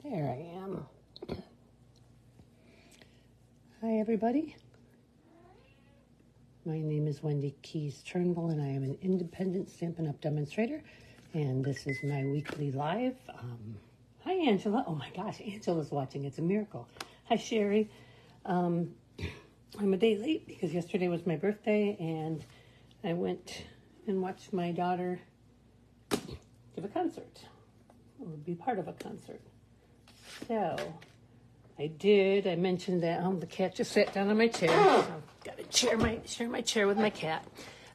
There I am. Hi, everybody. My name is Wendy Keys Turnbull, and I am an independent Stampin' Up! Demonstrator. And this is my weekly live. Hi, Angela. Oh my gosh, Angela's watching. It's a miracle. Hi, Sherry. I'm a day late because yesterday was my birthday, and I went and watched my daughter give a concert, or be part of a concert. So I mentioned that the cat just sat down on my chair. So I've got to share my chair with my cat.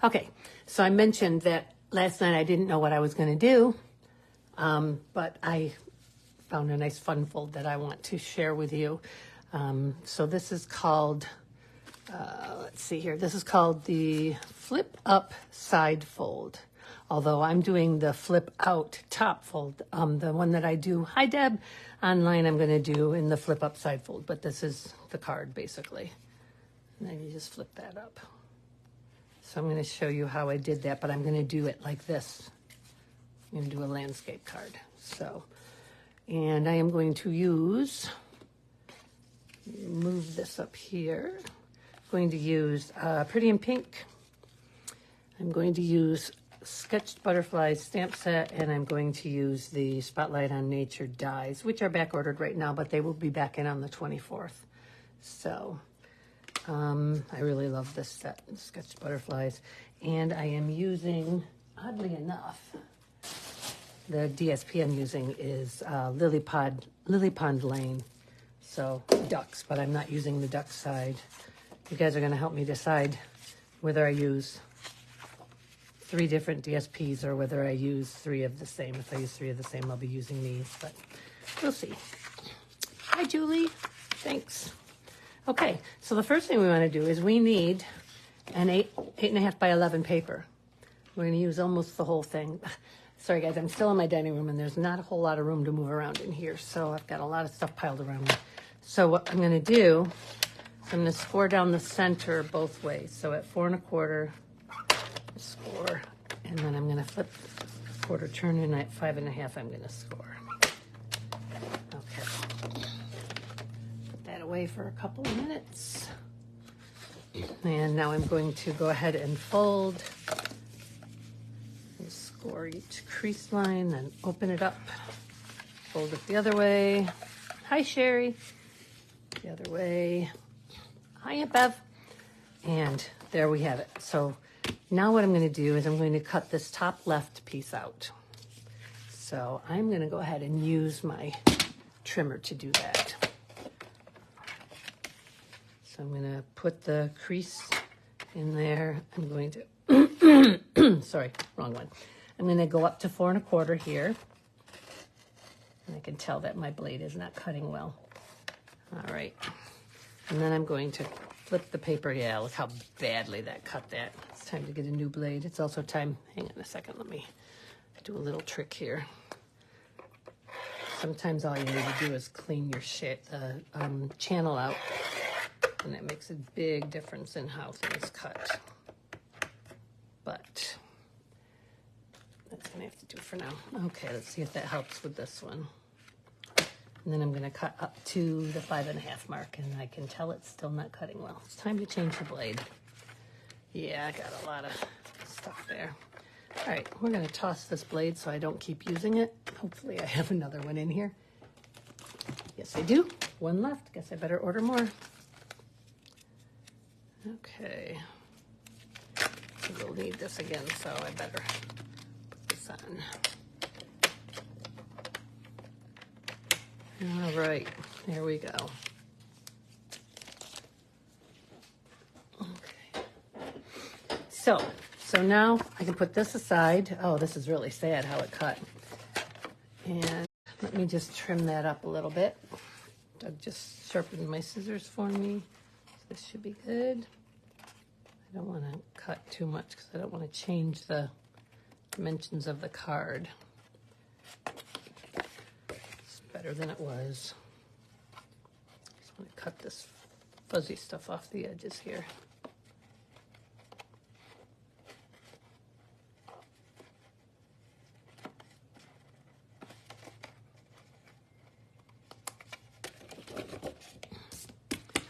Okay, so I mentioned that last night I didn't know what I was going to do, but I found a nice fun fold that I want to share with you. So this is called, let's see here, this is called the Flip Up Side Fold. Although I'm doing the flip out top fold, the one that I do, hi Deb, online I'm going to do in the flip up side fold, but this is the card basically. And then you just flip that up. So I'm going to show you how I did that, but I'm going to do it like this. I'm going to do a landscape card. So, and I am going to move this up here. I'm going to use Pretty in Pink. I'm going to use Sketched Butterflies stamp set, and I'm going to use the Spotlight on Nature dies, which are back ordered right now, but they will be back in on the 24th. So I really love this set, Sketched Butterflies, and I am using, oddly enough, the DSP I'm using is Lily Pond Lane, so ducks, but I'm not using the duck side. You guys are going to help me decide whether I use 3 different DSPs or whether I use 3 of the same. If I use 3 of the same, I'll be using these, but we'll see. Hi, Julie. Thanks. Okay, so the first thing we want to do is we need an 8.5 by 11 paper. We're going to use almost the whole thing. Sorry, guys, I'm still in my dining room, and there's not a whole lot of room to move around in here, so I've got a lot of stuff piled around me. So what I'm going to do is I'm going to score down the center both ways. So at 4 1/4, score, and then I'm going to flip quarter turn, and at 5 1/2 I'm going to score. Okay, put that away for a couple of minutes, and now I'm going to go ahead and fold and score each crease line, then open it up, fold it the other way. Hi, Sherry. The other way. Hi, Aunt Bev. And there we have it. So now what I'm going to do is I'm going to cut this top left piece out. So I'm going to go ahead and use my trimmer to do that. So I'm going to put the crease in there. I'm going to, sorry, wrong one. I'm going to go up to 4 1/4 here. And I can tell that my blade is not cutting well. All right. And then I'm going to flip the paper. Yeah, look how badly that cut that. It's time to get a new blade. It's also time, hang on a second, let me do a little trick here. Sometimes all you need to do is clean your channel out, and that makes a big difference in how things cut. But that's gonna have to do for now. Okay, let's see if that helps with this one. And then I'm going to cut up to the 5 1/2 mark, and I can tell it's still not cutting well. It's time to change the blade. Yeah, I got a lot of stuff there. All right, we're going to toss this blade so I don't keep using it. Hopefully I have another one in here. Yes, I do. One left. Guess I better order more. Okay. We'll need this again, so I better put this on. All right, here we go. Okay. So now I can put this aside. Oh, this is really sad how it cut. And let me just trim that up a little bit. Doug just sharpened my scissors for me. This should be good. I don't want to cut too much because I don't want to change the dimensions of the card. Better than it was. Just want to cut this fuzzy stuff off the edges here.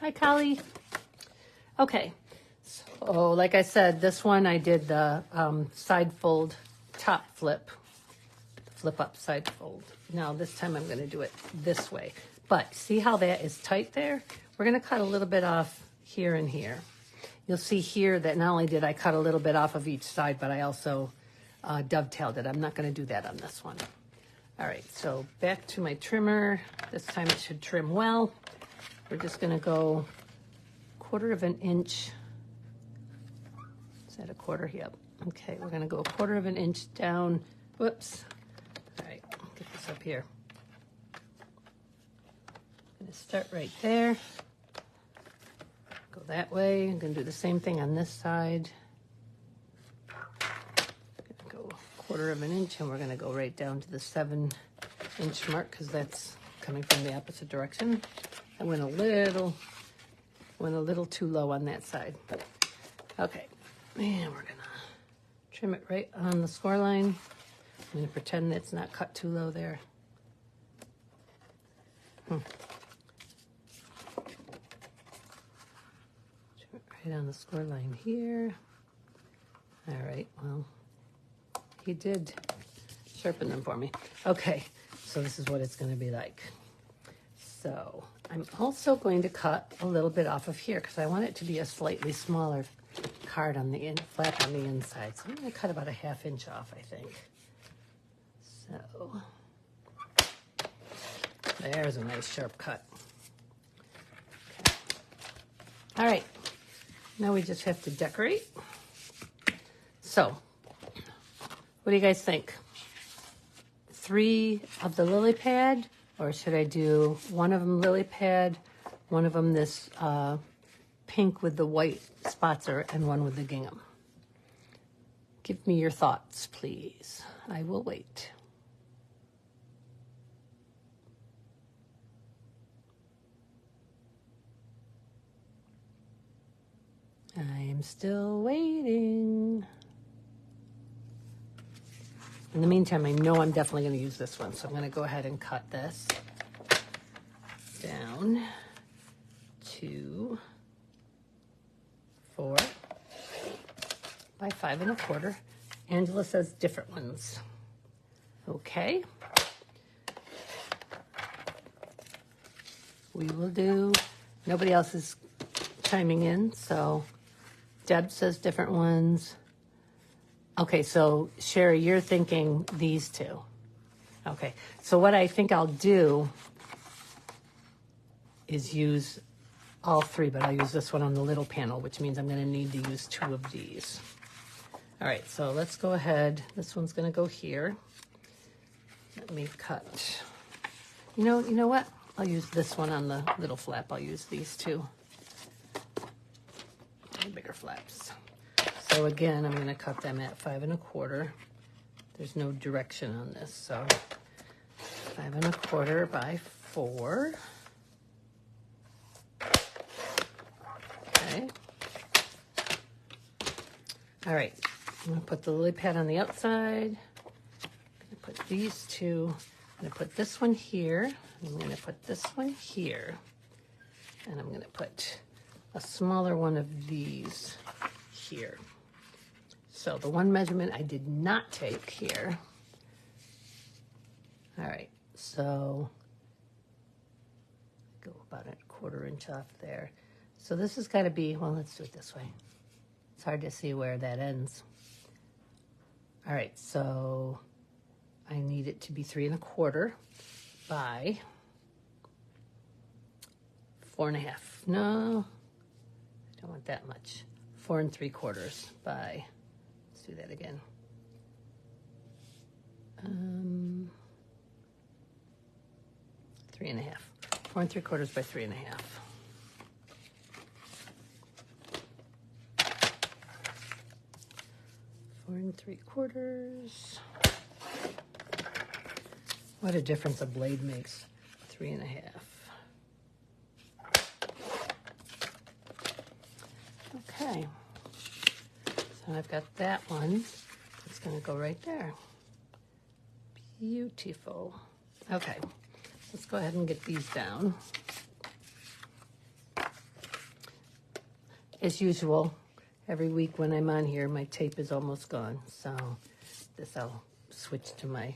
Hi, Collie. Okay, so like I said, this one I did the side fold top flip up side fold. Now this time I'm going to do it this way. But see how that is tight there? We're going to cut a little bit off here and here. You'll see here that not only did I cut a little bit off of each side, but I also dovetailed it. I'm not going to do that on this one. All right, so back to my trimmer. This time it should trim well. We're just going to go 1/4 of an inch. Is that a 1/4? Yep. Okay, we're going to go 1/4 of an inch down. Whoops. All right, get this up here. I'm going to start right there. Go that way. I'm going to do the same thing on this side. Go 1/4 of an inch, and we're going to go right down to the 7-inch mark because that's coming from the opposite direction. I went a little too low on that side. Okay, and we're gonna trim it right on the score line. I'm gonna pretend it's not cut too low there. Trim it right on the score line here. All right, well, he did sharpen them for me. Okay, so this is what it's gonna be like. So I'm also going to cut a little bit off of here because I want it to be a slightly smaller card on the flap on the inside. So I'm going to cut about a 1/2 inch off, I think. So there's a nice sharp cut. Okay. All right, now we just have to decorate. So what do you guys think? 3 of the lily pad? Or should I do 1 of them lily pad, 1 of them this pink with the white spots and 1 with the gingham? Give me your thoughts, please. I will wait. I'm still waiting. In the meantime, I know I'm definitely going to use this one, so I'm going to go ahead and cut this down to 4 by 5 1/4. Angela says different ones. Okay. We will do, nobody else is chiming in, so Deb says different ones. Okay, so Sherry, you're thinking these 2. Okay, so what I think I'll do is use all 3, but I'll use this one on the little panel, which means I'm going to need to use 2 of these. All right, so let's go ahead. This one's going to go here. Let me cut. You know what? I'll use this one on the little flap. I'll use these 2. Bigger flaps. So again, I'm going to cut them at 5 1/4. There's no direction on this, so 5 1/4 by 4. Okay. All right. I'm going to put the lily pad on the outside. I'm going to put these 2. I'm going to put this one here. I'm going to put this one here. And I'm going to put a smaller one of these here. So the one measurement I did not take here. All right, so go about a 1/4 inch off there. So this has got to be, well, let's do it this way. It's hard to see where that ends. All right, so I need it to be 3 1/4 by 4 1/2. No, I don't want that much. 4 3/4 by, let's do that again. 3 1/2. 4 3/4 by 3 1/2. Four 3/4. What a difference a blade makes. 3 1/2. Okay. So I've got that one. It's going to go right there. Beautiful. Okay. Let's go ahead and get these down. as usual, every week when I'm on here, my tape is almost gone. So this I'll switch to my,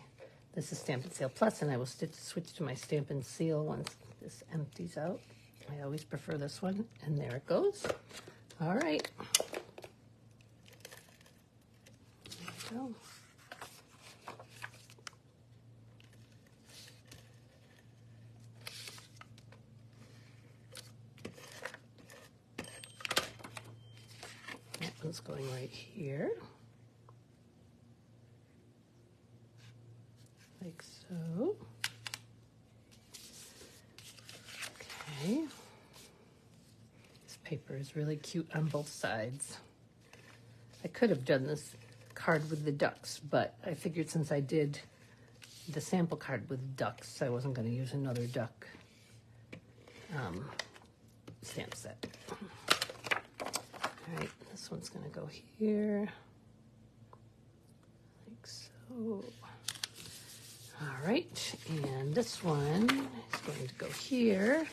this is Stamp and Seal Plus, and I will switch to my Stamp and Seal once this empties out. I always prefer this one, and there it goes. All right. There we go. That one's going right here. Like so. Okay. This paper is really cute on both sides. I could have done this card with the ducks, but I figured since I did the sample card with ducks, I wasn't going to use another duck stamp set. All right, this one's going to go here, like so. All right, and this one is going to go here.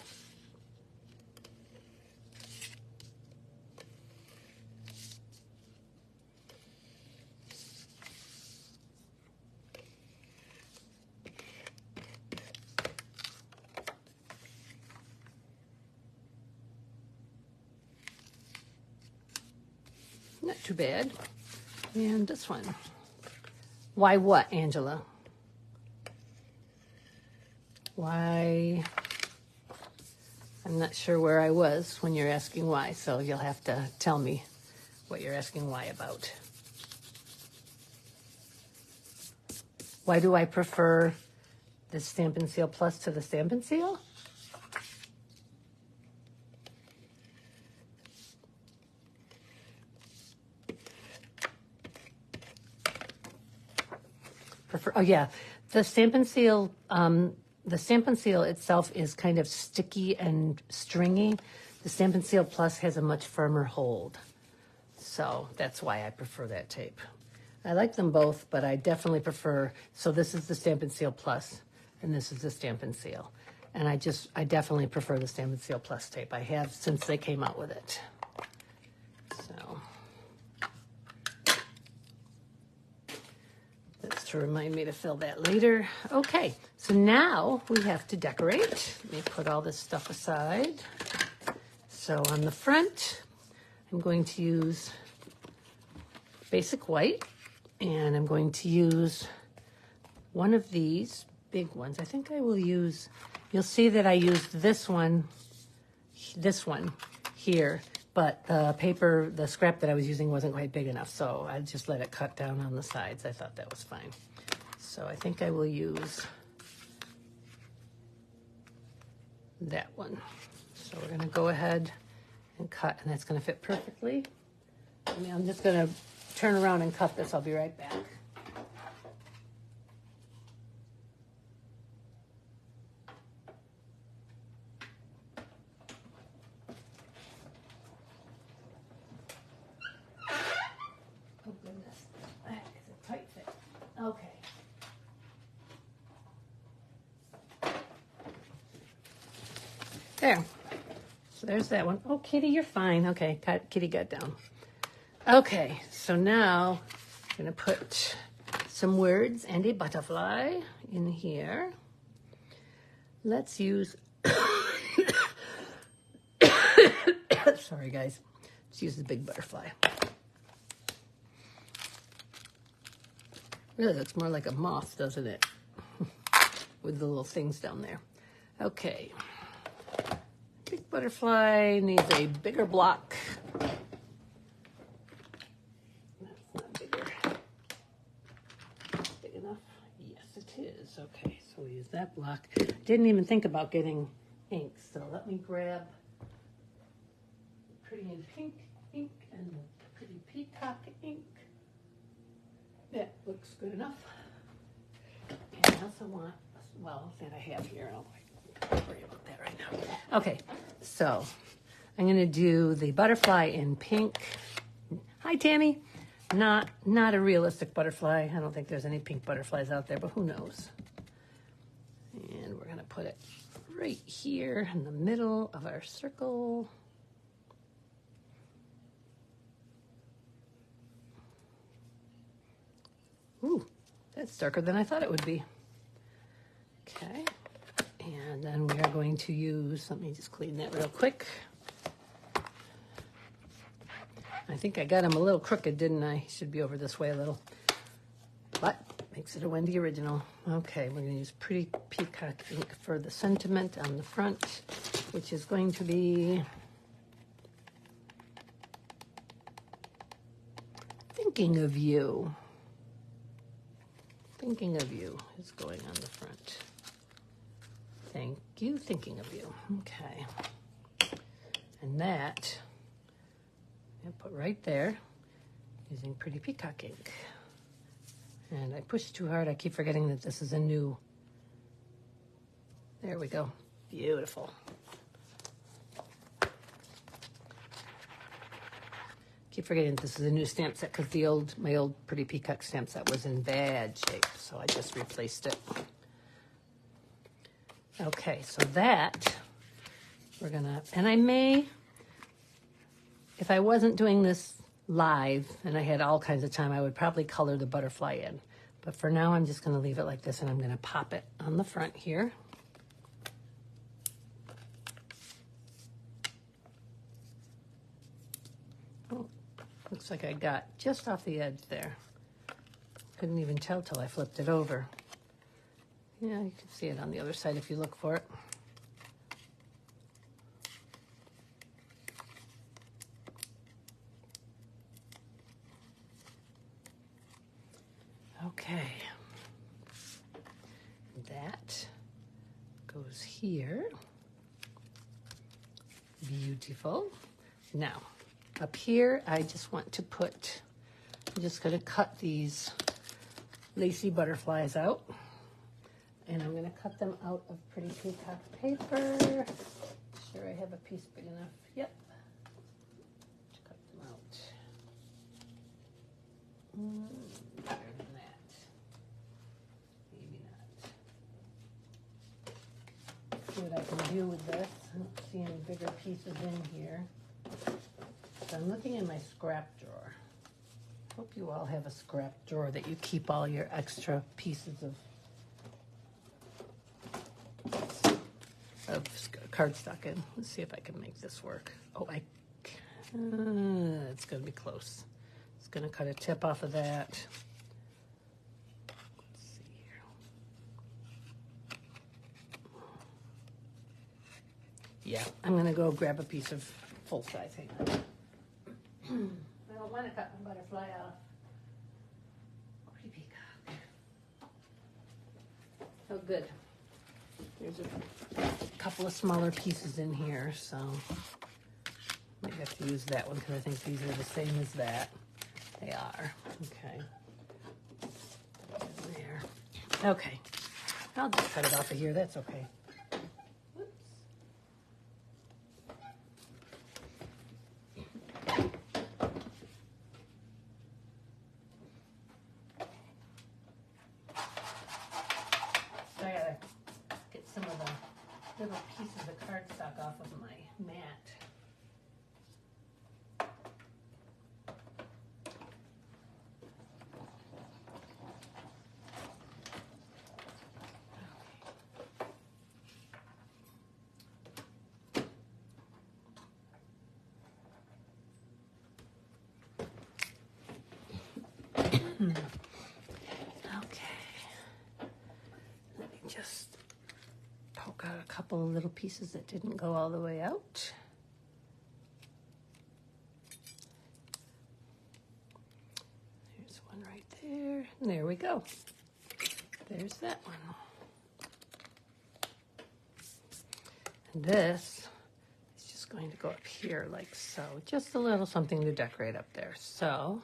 Not too bad. And this one. Why what, Angela? Why? I'm not sure where I was when you're asking why, so you'll have to tell me what you're asking why about. Why do I prefer the Stamp and Seal Plus to the Stamp and Seal? Oh yeah, the Stamp and Seal itself is kind of sticky and stringy. The Stamp and Seal Plus has a much firmer hold. So that's why I prefer that tape. I like them both, but I definitely prefer, so this is the Stamp and Seal Plus, and this is the Stamp and Seal. And I definitely prefer the Stamp and Seal Plus tape. I have since they came out with it. So that's to remind me to fill that later. Okay, so now we have to decorate. Let me put all this stuff aside. So on the front, I'm going to use basic white, and I'm going to use one of these big ones. I think I will use, you'll see that I used this one here, but the paper, the scrap that I was using wasn't quite big enough, so I just let it cut down on the sides. I thought that was fine. So I think I will use that one. So we're gonna go ahead and cut, and that's gonna fit perfectly. I'm just gonna turn around and cut this. I'll be right back. Oh goodness, that is a tight fit. Okay. There. So there's that one. Oh, Kitty, you're fine. Okay, Kitty got down. Okay, so now I'm going to put some words and a butterfly in here. Let's use, sorry guys, let's use the big butterfly. Really looks more like a moth, doesn't it? With the little things down there. Okay, big butterfly needs a bigger block. Okay, so we'll use that block. Didn't even think about getting ink, so let me grab Pretty in Pink ink and Pretty Peacock ink. That looks good enough. And I also want, well, that I have here, I'll worry about that right now. Okay, so I'm gonna do the butterfly in pink. Hi, Tammy. Not a realistic butterfly. I don't think there's any pink butterflies out there, but who knows? And we're gonna put it right here in the middle of our circle. Ooh, that's darker than I thought it would be. Okay, and then we are going to use, let me just clean that real quick. I think I got him a little crooked, didn't I? He should be over this way a little. But makes it a Wendy original. Okay, we're going to use Pretty Peacock ink for the sentiment on the front, which is going to be thinking of you. Thinking of you is going on the front. Thank you, thinking of you. Okay. And that I put right there using Pretty Peacock ink. And I pushed too hard. I keep forgetting that this is a new. There we go. Beautiful. Keep forgetting that this is a new stamp set because my old Pretty Peacock stamp set was in bad shape, so I just replaced it. Okay, so that we're gonna, and I may, if I wasn't doing this live and I had all kinds of time, I would probably color the butterfly in. But for now, I'm just going to leave it like this, and I'm going to pop it on the front here. Oh, looks like I got just off the edge there. Couldn't even tell till I flipped it over. Yeah, you can see it on the other side if you look for it. Okay, that goes here. Beautiful. Now, up here, I just want to put, I'm just going to cut these lacy butterflies out. And I'm going to cut them out of Pretty Peacock paper. Sure I have a piece big enough. Yep. Cut them out. Better than that. Maybe not. See what I can do with this. I don't see any bigger pieces in here. So I'm looking in my scrap drawer. Hope you all have a scrap drawer that you keep all your extra pieces of cardstock in. Let's see if I can make this work. Oh, it's going to be close. It's going to cut a tip off of that. Let's see here. Yeah, I'm going to go grab a piece of full size. Hang on. I don't want to cut my butterfly off. Pretty Peacock. Oh, good. There's a couple of smaller pieces in here, so might have to use that one because I think these are the same as that. They are. Okay. There. Okay. I'll just cut it off of here. That's okay. Whoops. So I gotta get some of the little pieces of cardstock off of my mat. Okay. Let me just poke out a couple of little pieces that didn't go all the way out. There's one right there. And there we go. There's that one. And this is just going to go up here like so. Just a little something to decorate up there. So,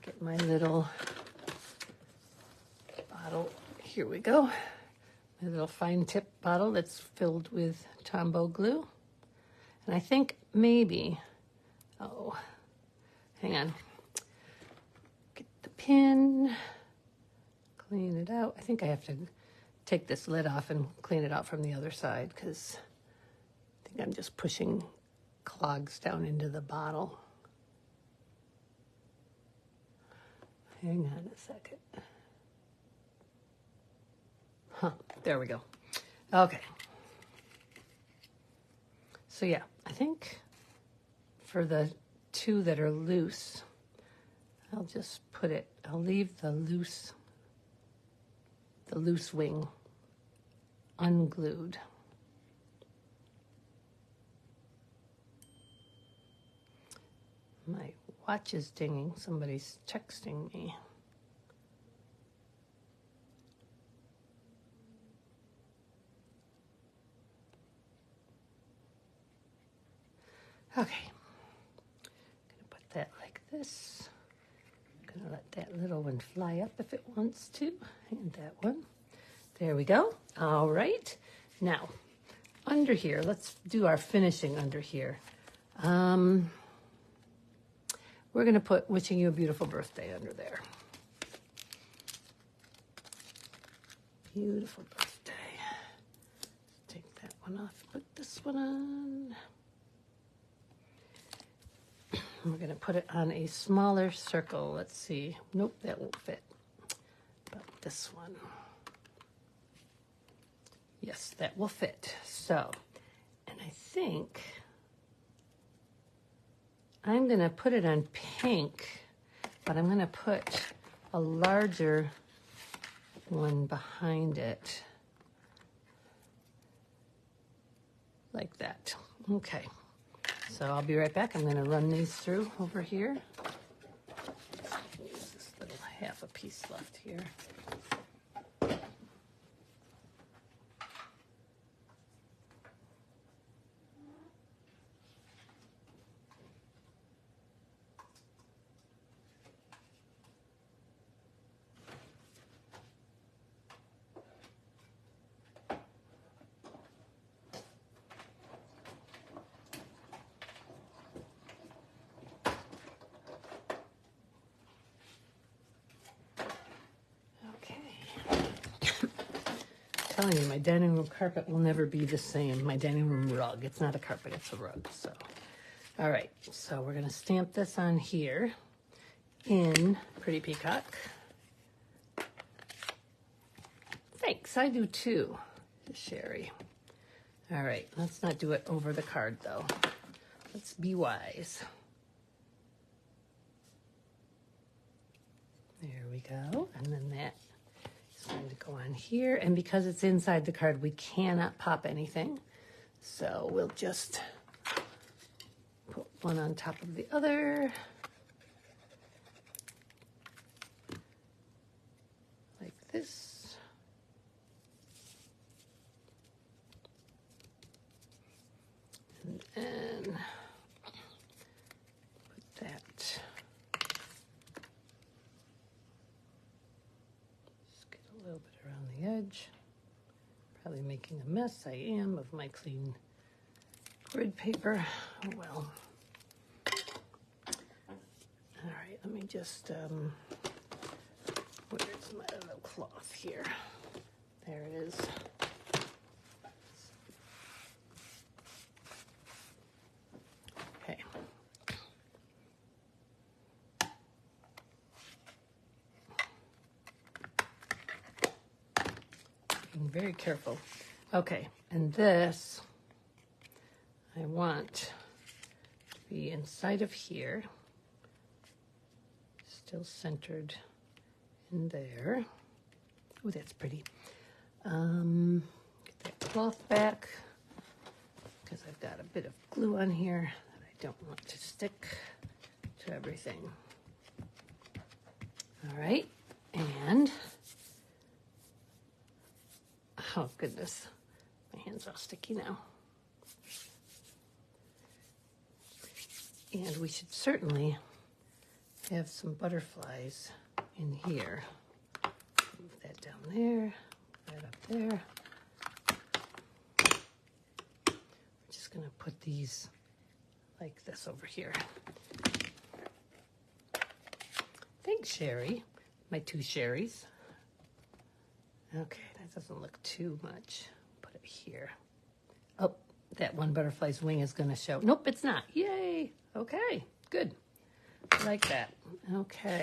get my little bottle. Here we go. My little fine tip bottle that's filled with Tombow glue. And I think maybe, oh, hang on. Get the pin, clean it out. I think I have to take this lid off and clean it out from the other side because I think I'm just pushing clogs down into the bottle. Hang on a second. Huh, there we go. Okay. So yeah, I think for the two that are loose, I'll just put it, I'll leave the loose wing unglued. My watch is dinging. Somebody's texting me. Okay. I'm gonna put that like this. I'm gonna let that little one fly up if it wants to, and that one. There we go. All right. Now, under here, let's do our finishing under here. We're going to put wishing you a beautiful birthday under there. Beautiful birthday. Take that one off, put this one on. We're going to put it on a smaller circle. Let's see. Nope, that won't fit. But this one. Yes, that will fit. So, and I think I'm going to put it on pink, but I'm going to put a larger one behind it. Like that. Okay. So I'll be right back. I'm going to run these through over here. Use this little half a piece left here. Telling you, my dining room carpet will never be the same. My dining room rug. It's not a carpet, it's a rug. So, all right. So we're going to stamp this on here in Pretty Peacock. Thanks, I do too, Sherry. All right, let's not do it over the card though. Let's be wise. There we go. And then that is going to go on here. And because it's inside the card, we cannot pop anything. So we'll just put one on top of the other. Like this. And then put that. Just get a little bit around the edge. Probably making a mess. I am of my clean grid paper. Oh well. All right, let me just, where's my little cloth here? There it is. Okay. Being very careful. Okay, and this I want to be inside of here, still centered in there. Oh, that's pretty. Get that cloth back because I've got a bit of glue on here that I don't want to stick to everything. All right, and oh goodness, my hands are sticky now. And we should certainly have some butterflies in here. Move that down there, that up there. We're just gonna put these like this over here. Thanks, Sherry. My two Sherrys. Okay, that doesn't look too much. Put it here. Oh, that one butterfly's wing is gonna show. Nope, it's not. Yay. Okay, good. I like that. Okay.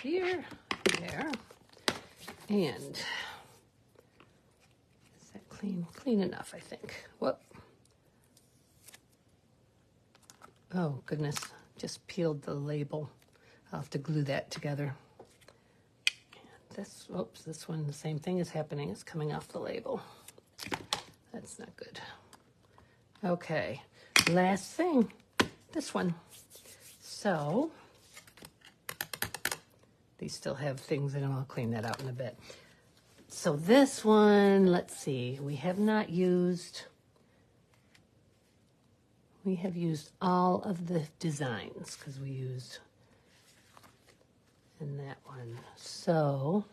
here, there, and is that clean? Clean enough, I think. Whoop. Oh, goodness, just peeled the label. I'll have to glue that together. And this, oops, this one, the same thing is happening. It's coming off the label. That's not good. Okay, last thing, this one. So, these still have things in them. I'll clean that out in a bit. So this one, let's see, we have used all of the designs because we used in that one. So,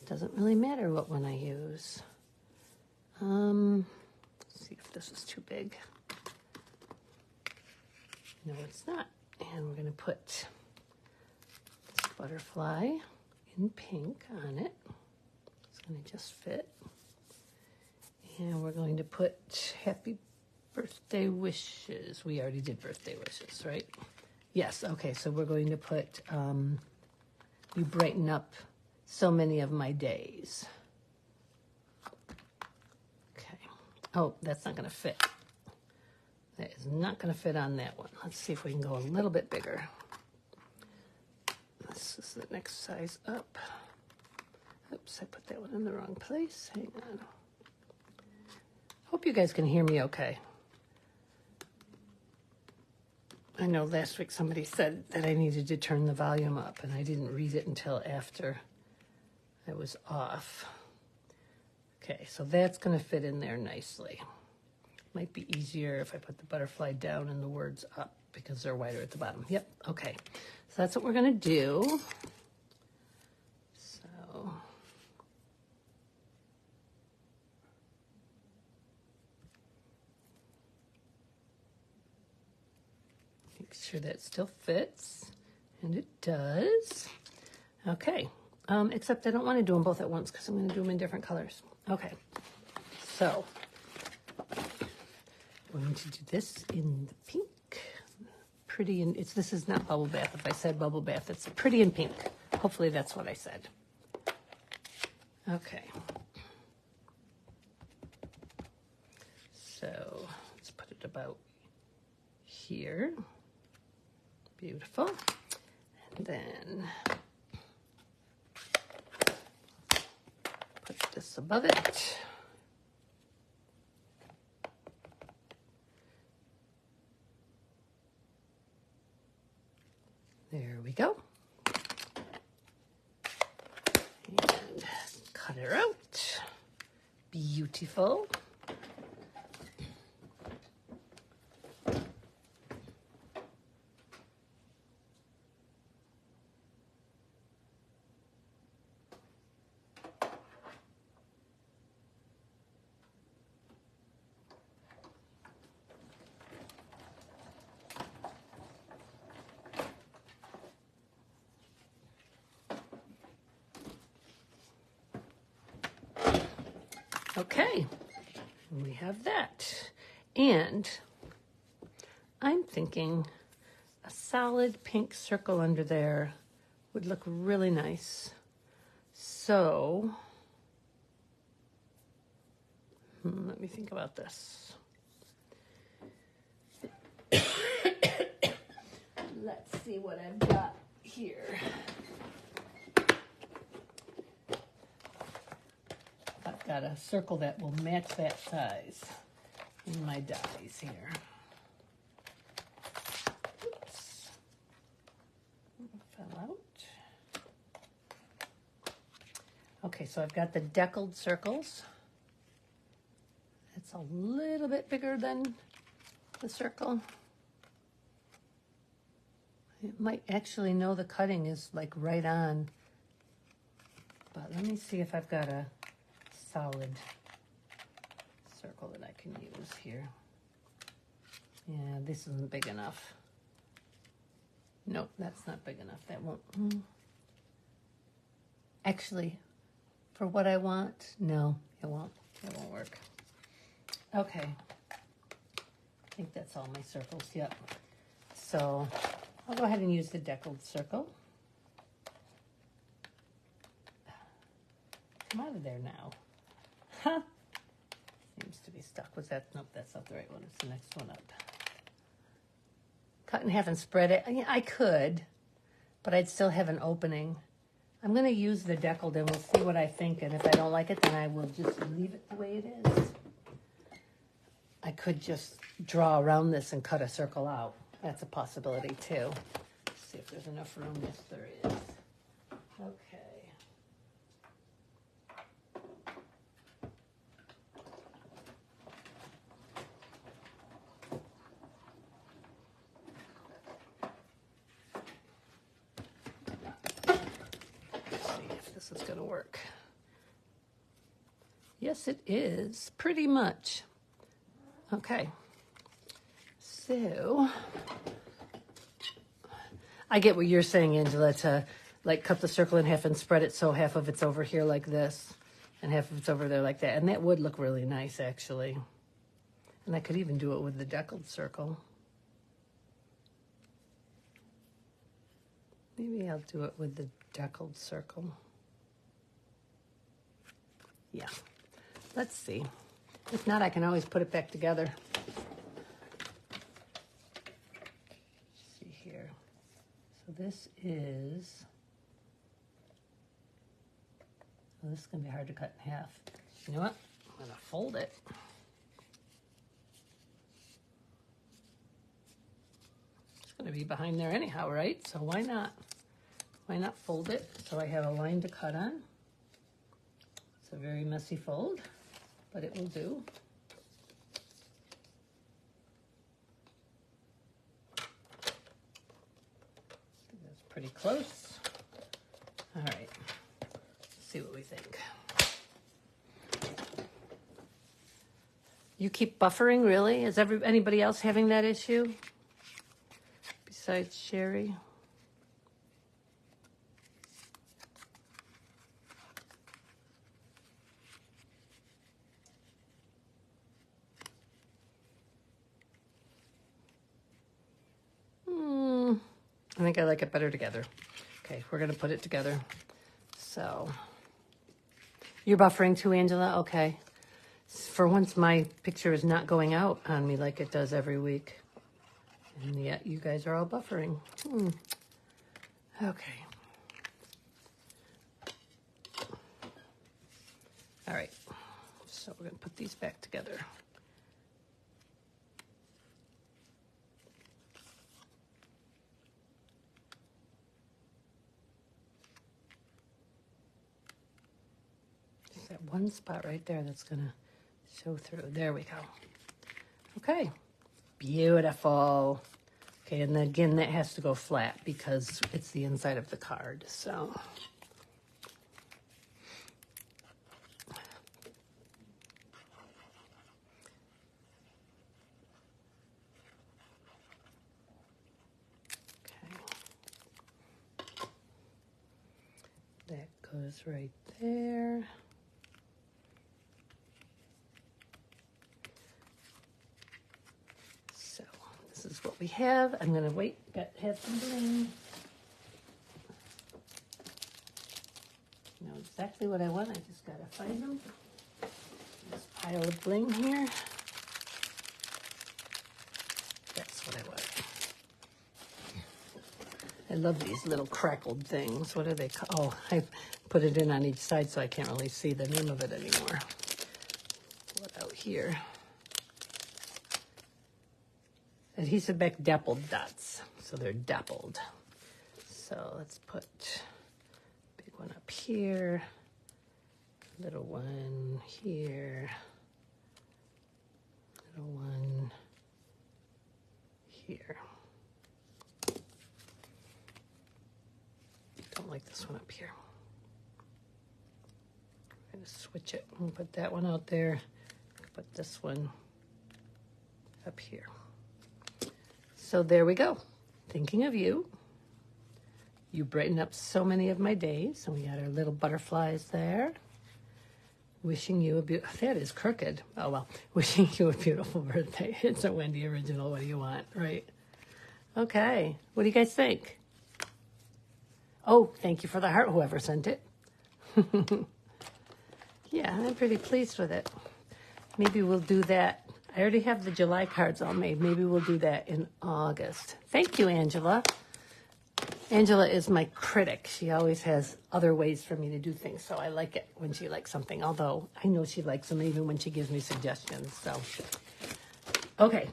it doesn't really matter what one I use. Let's see if this is too big. No, it's not. And we're going to put this butterfly in pink on it. It's going to just fit. And we're going to put happy birthday wishes. We already did birthday wishes, right? Yes, okay, so we're going to put, you brighten up so many of my days. Okay. Oh, that's not going to fit. That is not going to fit on that one. Let's see if we can go a little bit bigger. This is the next size up. Oops, I put that one in the wrong place. Hang on. Hope you guys can hear me okay. I know last week somebody said that I needed to turn the volume up, and I didn't read it until after I was off. Okay, so that's going to fit in there nicely. Might be easier if I put the butterfly down and the words up because they're wider at the bottom. Yep, okay. So that's what we're going to do. So make sure that still fits, and it does. Okay, except I don't want to do them both at once because I'm going to do them in different colors. Okay, so I'm going to do this in the pink. Pretty, and this is not bubble bath. If I said bubble bath, it's pretty in pink. Hopefully that's what I said. Okay. So let's put it about here. Beautiful. And then put this above it. There we go. And cut her out. Beautiful. Okay, we have that. And I'm thinking a solid pink circle under there would look really nice. So, let me think about this. Let's see what I've got here. I've got a circle that will match that size in my dies here. Oops. Fell out. Okay, so I've got the deckled circles. It's a little bit bigger than the circle. It might actually know the cutting is like right on. But let me see if I've got a solid circle that I can use here. Yeah, this isn't big enough. Nope, that's not big enough. That won't. Actually, for what I want, no, it won't. It won't work. Okay. I think that's all my circles. Yep. So I'll go ahead and use the deckled circle. of there now. Huh. Seems to be stuck. Was that? Nope, that's not the right one. It's the next one up. Cut in half and spread it. Yeah, I could, but I'd still have an opening. I'm going to use the deckled and we'll see what I think. And if I don't like it, then I will just leave it the way it is. I could just draw around this and cut a circle out. That's a possibility too. Let's see if there's enough room. Yes, there is. Okay. This is going to work. Yes, it is, pretty much. Okay. So, I get what you're saying, Angela, to like cut the circle in half and spread it so half of it's over here like this and half of it's over there like that. And that would look really nice, actually. And I could even do it with the deckled circle. Maybe I'll do it with the deckled circle. Yeah, let's see. If not, I can always put it back together. Let's see here. So this is, well, this is going to be hard to cut in half. You know what? I'm going to fold it. It's going to be behind there anyhow, right? So why not? Why not fold it so I have a line to cut on? It's a very messy fold, but it will do. That's pretty close. All right, let's see what we think. You keep buffering, really? Is anybody else having that issue besides Sherry? I think I like it better together. Okay, we're going to put it together. So, you're buffering too, Angela? Okay. For once, my picture is not going out on me like it does every week. And yet, you guys are all buffering. Okay. All right. So, we're going to put these back together. That one spot right there that's going to show through. There we go. Okay. Beautiful. Okay, and then again, that has to go flat because it's the inside of the card. So. Okay. That goes right there. This is what we have. I'm going to wait, have some bling. Know exactly what I want. I just got to find them. This pile of bling here. That's what I want. I love these little crackled things. What are they called? Oh, I put it in on each side so I can't really see the name of it anymore. What out here? Adhesive back dappled dots. So they're dappled. So let's put a big one up here, little one here, little one here. Don't like this one up here. I'm going to switch it and put that one out there. Put this one up here. So there we go. Thinking of you. You brighten up so many of my days. And we got our little butterflies there. Wishing you a beautiful, that is crooked. Oh well, wishing you a beautiful birthday. It's a Wendy original. What do you want, right? Okay, what do you guys think? Oh, thank you for the heart, whoever sent it. Yeah, I'm pretty pleased with it. Maybe we'll do that. I already have the July cards all made. Maybe we'll do that in August. Thank you, Angela. Angela is my critic. She always has other ways for me to do things, so I like it when she likes something, although I know she likes them even when she gives me suggestions. So, okay.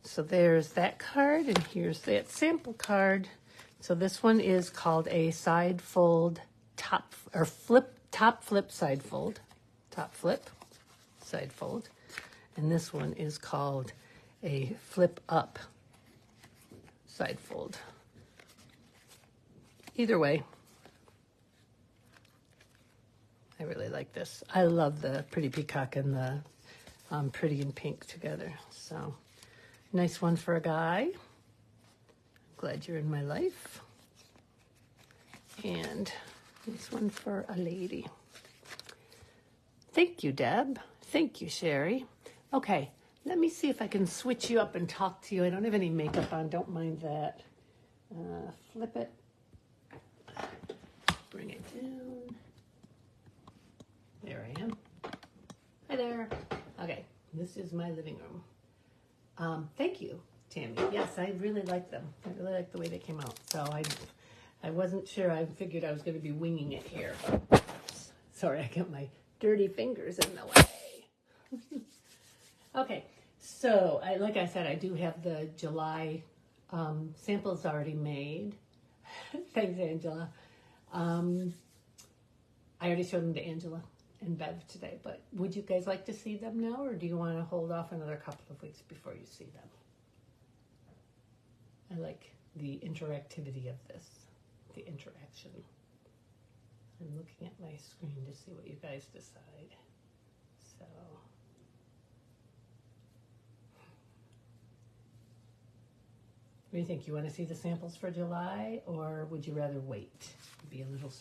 So there's that card, and here's that sample card. So this one is called a side fold top, or flip, top flip side fold. Top flip, side fold. And this one is called a flip up side fold. Either way, I really like this. I love the Pretty Peacock and the Pretty in Pink together. So, nice one for a guy. Glad you're in my life. And this one for a lady. Thank you, Deb. Thank you, Sherry. Okay, let me see if I can switch you up and talk to you. I don't have any makeup on. Don't mind that. Flip it. Bring it down. There I am. Hi there. Okay, this is my living room. Thank you, Tammy. Yes, I really like them. I really like the way they came out. So I wasn't sure. I figured I was going to be winging it here. Sorry, I got my dirty fingers in the way. Okay, so like I said, I do have the July samples already made. Thanks, Angela. I already showed them to Angela and Bev today, but would you guys like to see them now, or do you want to hold off another couple of weeks before you see them? I like the interactivity of this, the interaction. I'm looking at my screen to see what you guys decide. So, what do you think? You want to see the samples for July, or would you rather wait? Be a little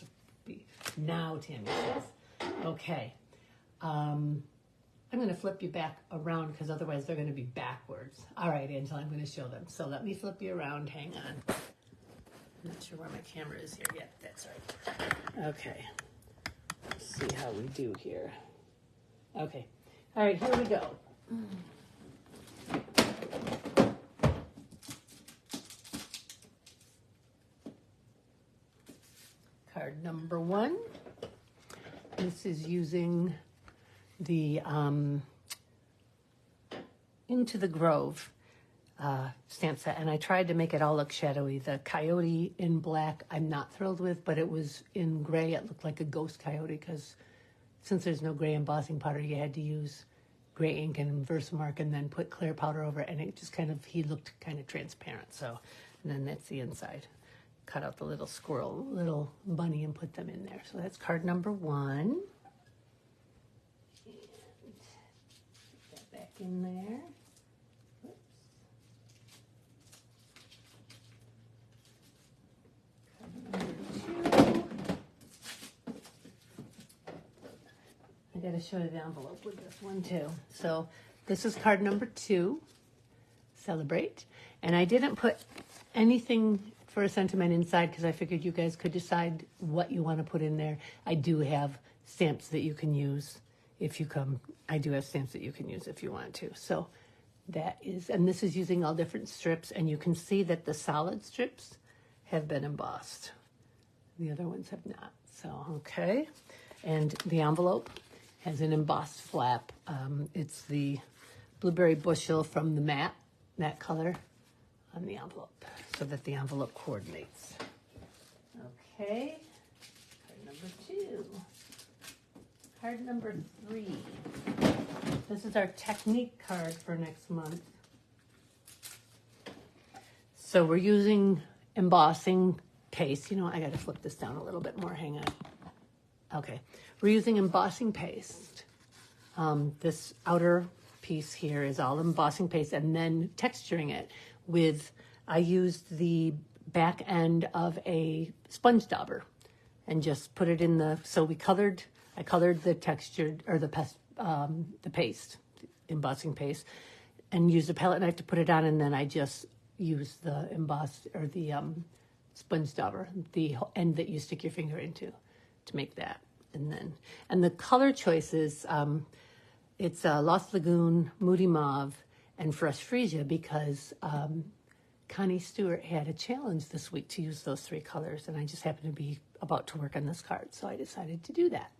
now, Tammy says. Okay. I'm going to flip you back around because otherwise they're going to be backwards. All right, Angela, I'm going to show them. So let me flip you around. Hang on. I'm not sure where my camera is here yet. That's right. Okay. Let's see how we do here. Okay. All right, here we go. Card number 1. This is using the Into the Grove stamp set, and I tried to make it all look shadowy. The coyote in black I'm not thrilled with, but it was in gray. It looked like a ghost coyote because since there's no gray embossing powder, you had to use gray ink and Versamark and then put clear powder over it, and it just he looked kind of transparent. So, and then that's the inside. Cut out the little squirrel, little bunny, and put them in there. So that's card number 1. And put that back in there. Whoops. Card number 2. I gotta show you the envelope with this one too. So this is card number 2. Celebrate. And I didn't put anything for a sentiment inside because I figured you guys could decide what you want to put in there. I do have stamps that you can use if you come. I do have stamps that you can use if you want to. So that is, and this is using all different strips, and you can see that the solid strips have been embossed. The other ones have not. So, okay. And the envelope has an embossed flap. It's the blueberry bushel from the matte color on the envelope, so that the envelope coordinates. Okay, card number 2. Card number 3. This is our technique card for next month. So we're using embossing paste. You know, I gotta flip this down a little bit more, hang on. Okay, we're using embossing paste. This outer piece here is all embossing paste, and then texturing it with, I used the back end of a sponge dauber and just put it in the, so I colored the textured, or the paste, embossing paste, and used a palette knife to put it on, and then I just used the embossed, or the sponge dauber, the end that you stick your finger into, to make that. And the color choices, it's Lost Lagoon, Moody Mauve, and Fresh Freesia because Connie Stewart had a challenge this week to use those three colors, and I just happened to be about to work on this card, so I decided to do that.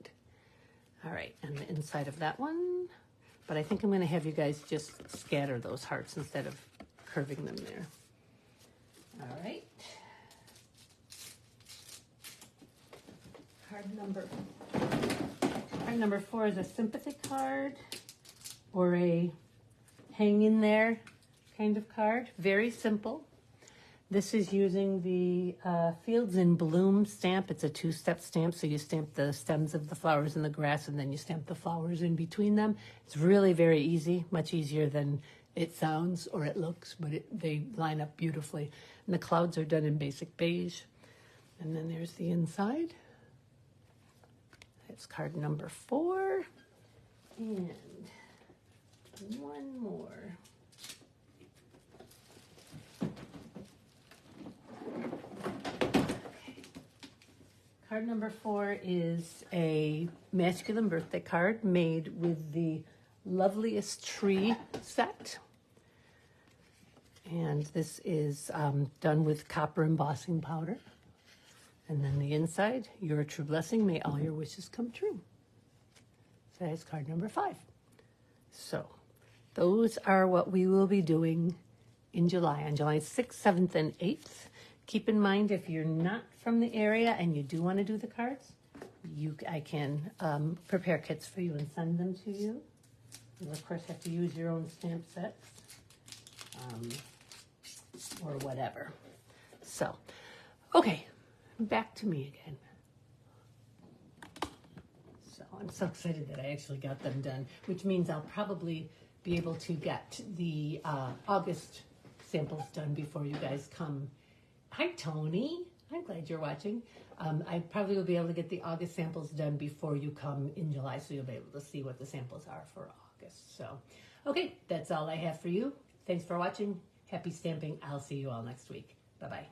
All right, and the inside of that one, but I think I'm going to have you guys just scatter those hearts instead of curving them there. All right. Card number 4 is a sympathy card or a hang in there kind of card. Very simple. This is using the Fields in Bloom stamp. It's a 2-step stamp, so you stamp the stems of the flowers in the grass and then you stamp the flowers in between them. It's really very easy, much easier than it sounds or it looks, but they line up beautifully. And the clouds are done in basic beige. And then there's the inside. That's card number 4. And one more. Card number 4 is a masculine birthday card made with the Loveliest Tree set. And this is done with copper embossing powder. And then the inside, you're a true blessing. May all your wishes come true. So that's card number 5. So those are what we will be doing in July, on July 6th, 7th, and 8th. Keep in mind, if you're not from the area and you do want to do the cards, I can prepare kits for you and send them to you. You'll, of course, have to use your own stamp sets or whatever. So, okay. Back to me again. So I'm so excited that I actually got them done, which means I'll probably be able to get the August samples done before you guys come. Hi, Tony. I'm glad you're watching. I probably will be able to get the August samples done before you come in July, so you'll be able to see what the samples are for August. So, okay, that's all I have for you. Thanks for watching. Happy stamping. I'll see you all next week. Bye-bye.